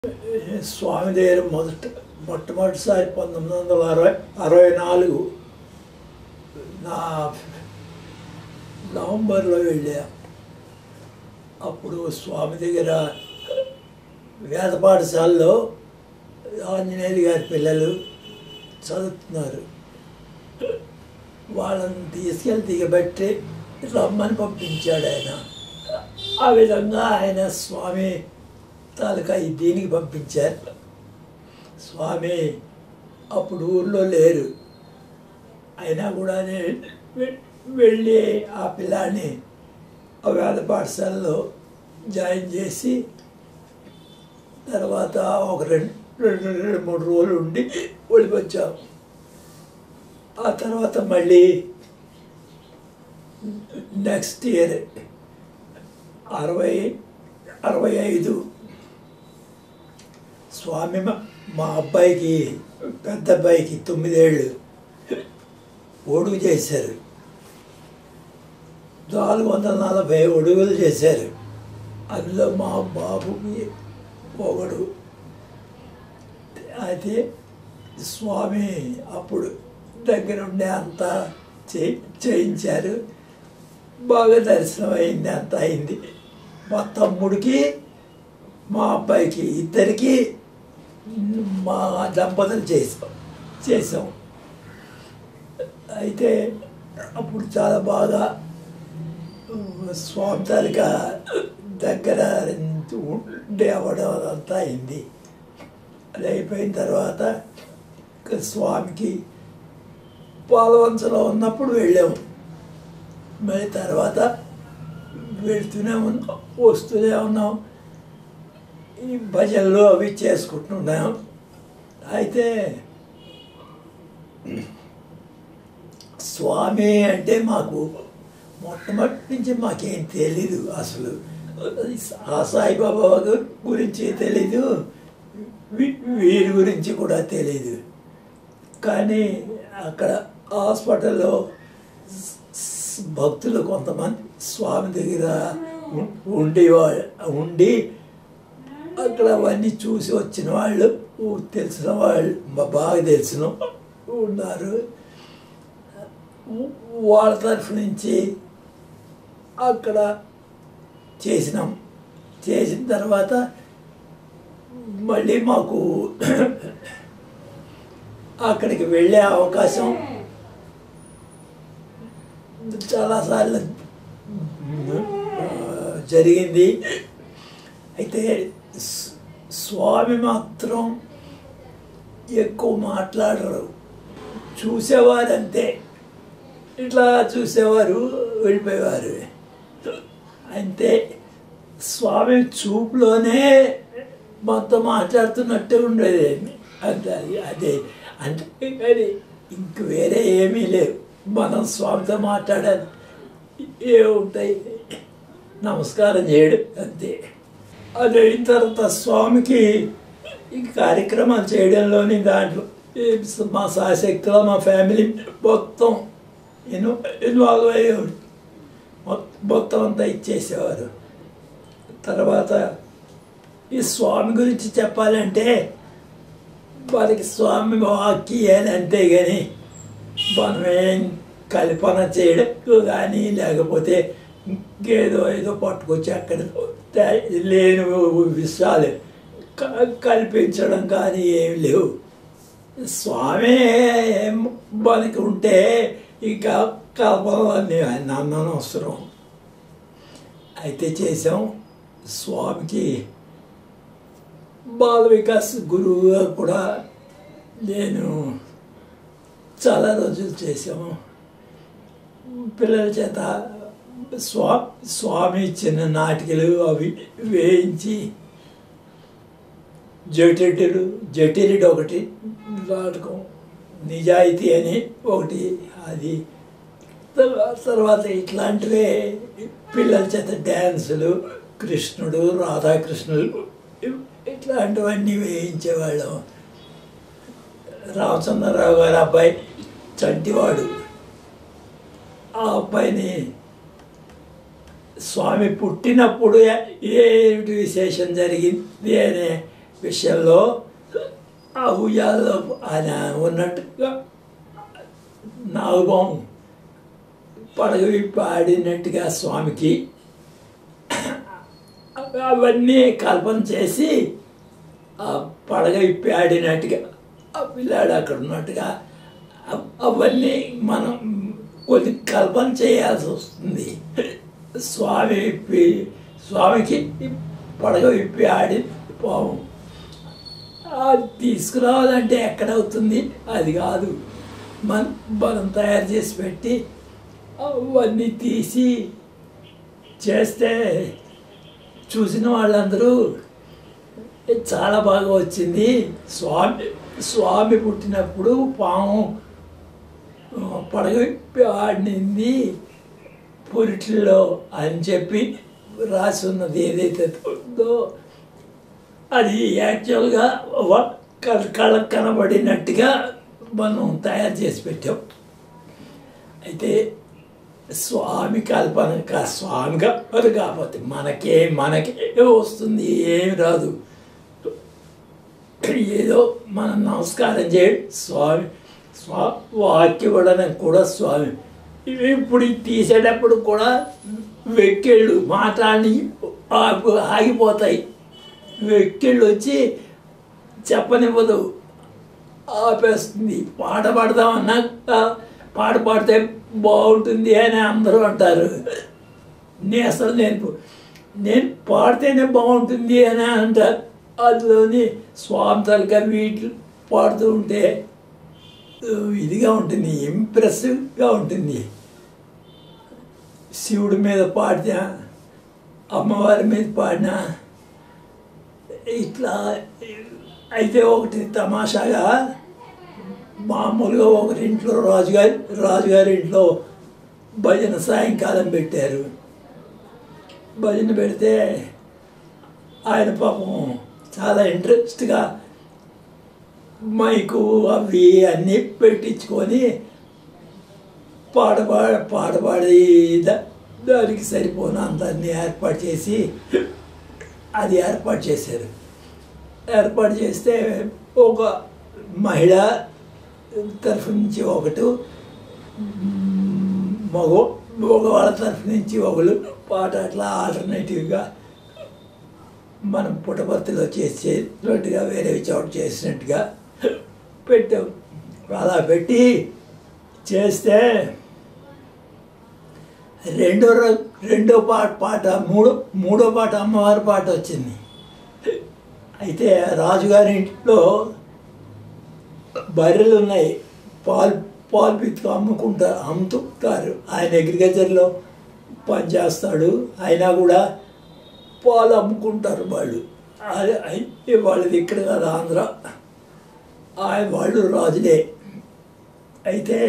స్వామి దగ్గర మొట్టమొదటిసారి 1964 నా నవంబర్లో వెళ్ళా. అప్పుడు స్వామి దగ్గర వేద పాఠశాలలో ఆంజనేయులు గారి పిల్లలు చదువుతున్నారు. వాళ్ళని తీసుకెళ్ళి దిగబెట్టి రమ్మని పంపించాడు ఆయన. ఆ విధంగా ఆయన స్వామి తాలూకా దీనికి పంపించారు. స్వామి అప్పుడు ఊర్లో లేరు. అయినా కూడా వెళ్ళి ఆ పిల్లాన్ని ఆ వేద పాఠశాలలో జాయిన్ చేసి తర్వాత ఒక రెండు మూడు రోజులు ఉండి వెళ్ళిపోచ్చాం. ఆ తర్వాత మళ్ళీ నెక్స్ట్ ఇయర్ 65 స్వామి మా అబ్బాయికి పెద్ద అబ్బాయికి 9 ఏళ్ళు ఒడుగు చేశారు. 440 ఒడుగులు చేశారు. అందులో మా బాబుకి ఒకడు. అయితే స్వామి అప్పుడు దగ్గరుండే అంతా చేయించారు. బాగా దర్శనం అయింది, అంత అయింది. మా తమ్ముడికి మా అబ్బాయికి ఇద్దరికి మా దంపతులు చేసాం. అయితే అప్పుడు చాలా బాగా స్వామి తాలూకా దగ్గర ఉండే అవ్వడం అంతా అయింది. అది అయిపోయిన తర్వాత స్వామికి పాలవంచలో ఉన్నప్పుడు వెళ్ళాము. మళ్ళీ తర్వాత వెళ్తూనే ఉన్నాం, వస్తూనే ఉన్నాం. ఈ భజనలు అవి చేసుకుంటున్నాం. అయితే స్వామి అంటే మాకు మొట్టమొదటి నుంచి మాకేం తెలీదు. అసలు ఆ సాయిబాబా గురించి తెలీదు, వీరి గురించి కూడా తెలీదు. కానీ అక్కడ హాస్పిటల్లో భక్తులు కొంతమంది స్వామి దగ్గర ఉండి అక్కడ అవన్నీ చూసి వచ్చిన వాళ్ళు, తెలిసిన వాళ్ళు, బాగా తెలిసిన ఉన్నారు. వాళ్ళ తరఫు నుంచి అక్కడ చేసినాం. చేసిన తర్వాత మళ్ళీ మాకు అక్కడికి వెళ్ళే అవకాశం చాలాసార్లు జరిగింది. అయితే స్వామి మాత్రం ఎక్కువ మాట్లాడరు, చూసేవారు అంతే. ఇట్లా చూసేవారు, వెళ్ళిపోయేవారు అంతే. స్వామి చూపులోనే మొత్తం మాట్లాడుతున్నట్టే ఉండేది. అంతే, అదే అంటే అది ఇంక వేరే ఏమీ లేవు. మనం స్వామితో మాట్లాడాలి, ఏముంటాయి, నమస్కారం చేయడం అంతే. అది అయిన తర్వాత స్వామికి ఈ కార్యక్రమాలు చేయడంలోని దాంట్లో మా శాశక్తిలో మా ఫ్యామిలీ మొత్తం ఇన్వాల్వ్ అయ్యేవాడు. మొత్తం అంతా ఇచ్చేసేవారు. తర్వాత ఈ స్వామి గురించి చెప్పాలంటే వారికి స్వామి వాక్యాలు అంతే. కానీ మనమేం కల్పన చేయడం కానీ లేకపోతే ఏదో పట్టుకొచ్చి అక్కడ లేని విషయాలు కల్పించడం కానీ ఏమి లేవు. స్వామి మనకి ఉంటే ఇంకా కల్పనలన్నీ అనవసరం. అయితే చేసాం. స్వామికి బాల వికాస్ గురువుగా కూడా నేను చాలా రోజులు చేసాము. పిల్లల చేత స్వామి ఇచ్చిన నాటికలు అవి వేయించి జటిలుడు ఒకటి నాటకం, నిజాయితీ అని ఒకటి, అది తర్వాత ఇట్లాంటివే పిల్లల చేత డ్యాన్సులు, కృష్ణుడు రాధాకృష్ణులు ఇట్లాంటివన్నీ వేయించేవాళ్ళం. రామచంద్రరావు గారి అబ్బాయి చంటివాడు, ఆ అబ్బాయిని స్వామి పుట్టినప్పుడు ఏమిటి విశేషం జరిగింది అనే విషయంలో ఆ ఉయ్యాల్లో ఆయన ఉన్నట్టుగా నాగుబాము పడగ విప్పి ఆడినట్టుగా స్వామికి అవన్నీ కల్పన చేసి ఆ పడగ విప్పి ఆడినట్టుగా ఆ పిల్లాడు అక్కడ ఉన్నట్టుగా అవన్నీ మనం కొన్ని కల్పన చేయాల్సి వస్తుంది. స్వామికి పడగ విప్పి ఆడి పాము అది తీసుకురావాలంటే ఎక్కడవుతుంది? అది కాదు, మనం తయారు చేసి పెట్టి అవన్నీ తీసి చేస్తే చూసిన వాళ్ళందరూ చాలా బాగా వచ్చింది, స్వామి పుట్టినప్పుడు పాము పడగ విప్పి ఆడినింది పురిట్లో అని చెప్పి రాసి ఉన్నది ఏదైతే ఉందో అది యాక్చువల్గా కళ్ళకు కనబడినట్టుగా మనం తయారు చేసి పెట్టాం. అయితే స్వామి కల్పన స్వామిగా అది కాకపోతే మనకే వస్తుంది, ఏమి రాదు. ఏదో మనం నమస్కారం చేయడం వాక్యం ఇవ్వడానికి కూడా స్వామి. ఇప్పుడు తీసేటప్పుడు కూడా వెక్కిళ్ళు మాట్లాడి ఆగిపోతాయి, వెక్కిళ్ళు వచ్చి చెప్పనివ్వదు, ఆపేస్తుంది. పాట పాడదామన్నా పాట పాడితే బాగుంటుంది అని అందరూ అంటారు. నేను పాడితేనే బాగుంటుంది అని అంటారు. అందులోని స్వామి తలక వీటి పాడుతూ ఉంటే ఇదిగా ఉంటుంది, ఇంప్రెసివ్గా ఉంటుంది. శివుడి మీద పాడినా అమ్మవారి మీద పాడినా ఇట్లా. అయితే ఒకటి తమాషాగా మామూలుగా ఒకరింట్లో రాజుగారి ఇంట్లో భజన సాయంకాలం పెట్టారు. భజన పెడితే ఆయన పాపం చాలా ఇంట్రెస్ట్గా మైకు అవి అన్నీ పెట్టించుకొని పాడపాడి దానికి సరిపోను అందరినీ ఏర్పాటు చేసి అది ఏర్పాటు చేశారు. ఏర్పాటు చేస్తే ఒక మహిళ తరఫు నుంచి ఒకటి, మగవాళ్ళ తరఫు నుంచి ఒకళ్ళు పాట అట్లా ఆల్టర్నేటివ్గా మనం పుట్టపర్తిలో చేసేటట్టుగా వేరే చోట చేసినట్టుగా పెట్టాం. అలా పెట్టి చేస్తే రెండో పాట మూడో పాట అమ్మవారి పాట వచ్చింది. అయితే రాజుగారి ఇంట్లో బర్రెలు ఉన్నాయి, పాలు పితుకు అమ్ముతుంటారు. ఆయన అగ్రికల్చర్లో పనిచేస్తాడు, అయినా కూడా పాలు అమ్ముకుంటారు వాళ్ళు. వాళ్ళది ఇక్కడ కాదు, ఆంధ్ర. వాళ్ళు రాజులే. అయితే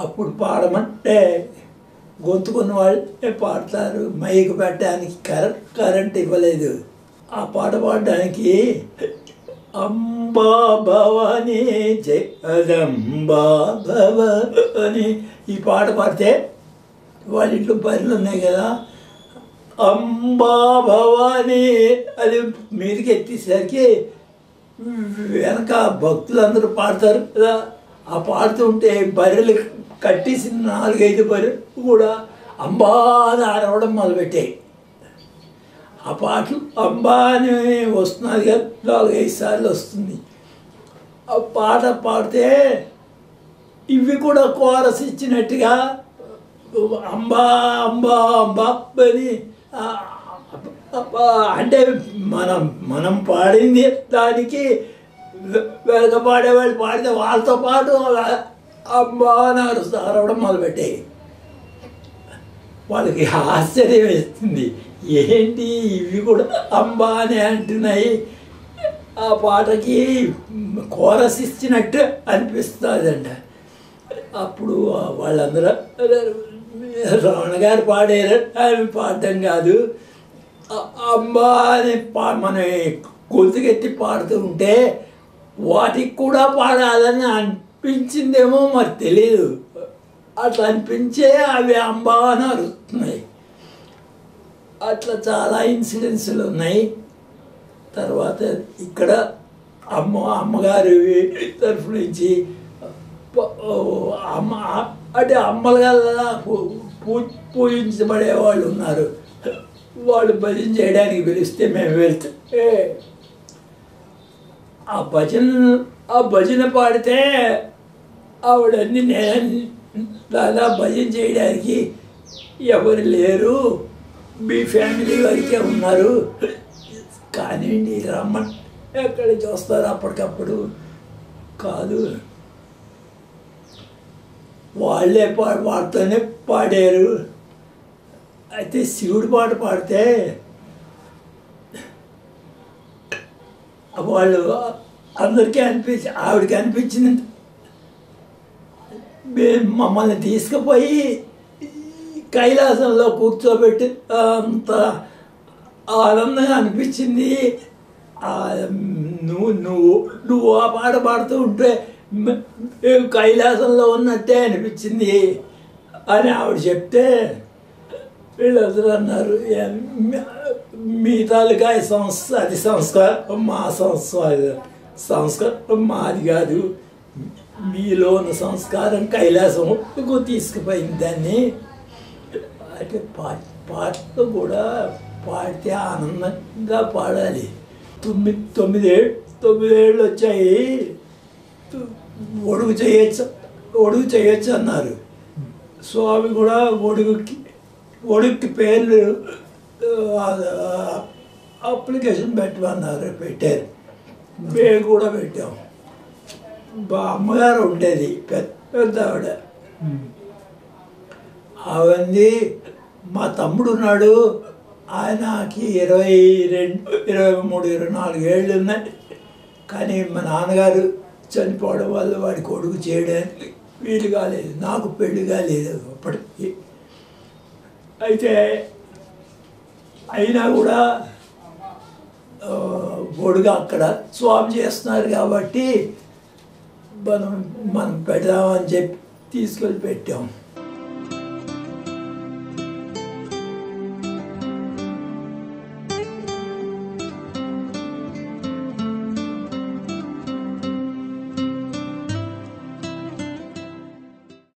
అప్పుడు పాడమంటే గొంతుకున్న వాళ్ళే పాడతారు, మైకు పెట్టడానికి కరెంట్ ఇవ్వలేదు. ఆ పాట పాడడానికి అంబా భవాని జగదంబా భవాని ఈ పాట పాడితే వాళ్ళ ఇంట్లో బర్రెలు ఉన్నాయి కదా, అంబా భవాని అది మీదకి ఎత్తేసరికి వెనక భక్తులందరూ పాడతారు కదా. ఆ పాడుతుంటే బర్రెలు కట్టేసిన 4-5 బర్రెలు కూడా అంబా అని అరవడం మొదలుపెట్టాయి. ఆ పాటలు అంబా అని వస్తున్నది కదా, 4-5 సార్లు వస్తుంది. ఆ పాట పాడితే ఇవి కూడా కోరస్ ఇచ్చినట్టుగా అంబా అంబా అంబా అని అంటే మనం పాడింది దానికి వెనక పాడేవాళ్ళు పాడితే వాళ్ళతో పాటు అమ్మా అని అరవడం మొదలుపెట్టాయి. వాళ్ళకి ఆశ్చర్యం వేస్తుంది, ఏంటి ఇవి కూడా అంబా అని అంటున్నాయి. ఆ పాటకి కోరస్ ఇచ్చినట్టు అనిపిస్తుందంట. అప్పుడు వాళ్ళందరూ రమణ గారు పాడారు అని పాడటం కాదు, అమ్మా అని మనం గొంతుకెత్తి పాడుతూ ఉంటే వాటికి కూడా పాడాలని అనిపించిందేమో మరి తెలియదు. అట్లా అనిపించే అవి అంబా అని అరుస్తున్నాయి. అట్లా చాలా ఇన్సిడెంట్స్లు ఉన్నాయి. తర్వాత ఇక్కడ అమ్మగారి తరఫు నుంచి అమ్మ అంటే అమ్మల పూజించబడే వాళ్ళు ఉన్నారు. వాళ్ళు భజన చేయడానికి పిలిస్తే మేము వెళ్తే ఆ భజన పాడితే ఆవిడన్నీ దాదా భజన చేయడానికి ఎవరు లేరు, మీ ఫ్యామిలీ వరకే ఉన్నారు, కానివ్వండి రమ్మని ఎక్కడ చూస్తారు. అప్పటికప్పుడు కాదు, వాళ్ళే వాడితోనే పాడారు. అయితే శివుడు పాట పాడితే వాళ్ళు అందరికీ ఆవిడకి అనిపించింది, మమ్మల్ని తీసుకుపోయి కైలాసంలో కూర్చోబెట్టి అంత ఆనందంగా అనిపించింది. నువ్వు ఆ పాట పాడుతూ ఉంటే కైలాసంలో ఉన్నట్టే అనిపించింది అని ఆవిడ చెప్తే వీళ్ళందరూ అన్నారు, మీ తాలూకా అది సంస్కారం, మా సంస్కారం మాది కాదు, మీలో ఉన్న సంస్కారం కైలాసంకు తీసుకుపోయింది దాన్ని. అంటే పాటలు కూడా పాడితే ఆనందంగా పాడాలి. 9 ఏళ్ళు వచ్చాయి, ఒడుగు చేయొచ్చు అన్నారు. స్వామి కూడా ఒడుగుకి పేర్లు అప్లికేషన్ పెట్టమన్నారు, పెట్టారు. మేము కూడా పెట్టాం. అమ్మగారు ఉండేది పెద్ద ఆవిడ. అవన్నీ మా తమ్ముడు ఉన్నాడు, ఆయనకి 22, 23, 24 ఏళ్ళు ఉన్నాయి. కానీ మా నాన్నగారు చనిపోవడం వల్ల వాడి కొడుకు చేయడానికి వీలు కాలేదు, నాకు పెళ్లి కాలేదు అప్పటికి. అయితే అయినా కూడా గొడుగు అక్కడ స్వామి చేస్తున్నారు కాబట్టి మనం పెడదామని చెప్పి తీసుకెళ్ళి పెట్టాం.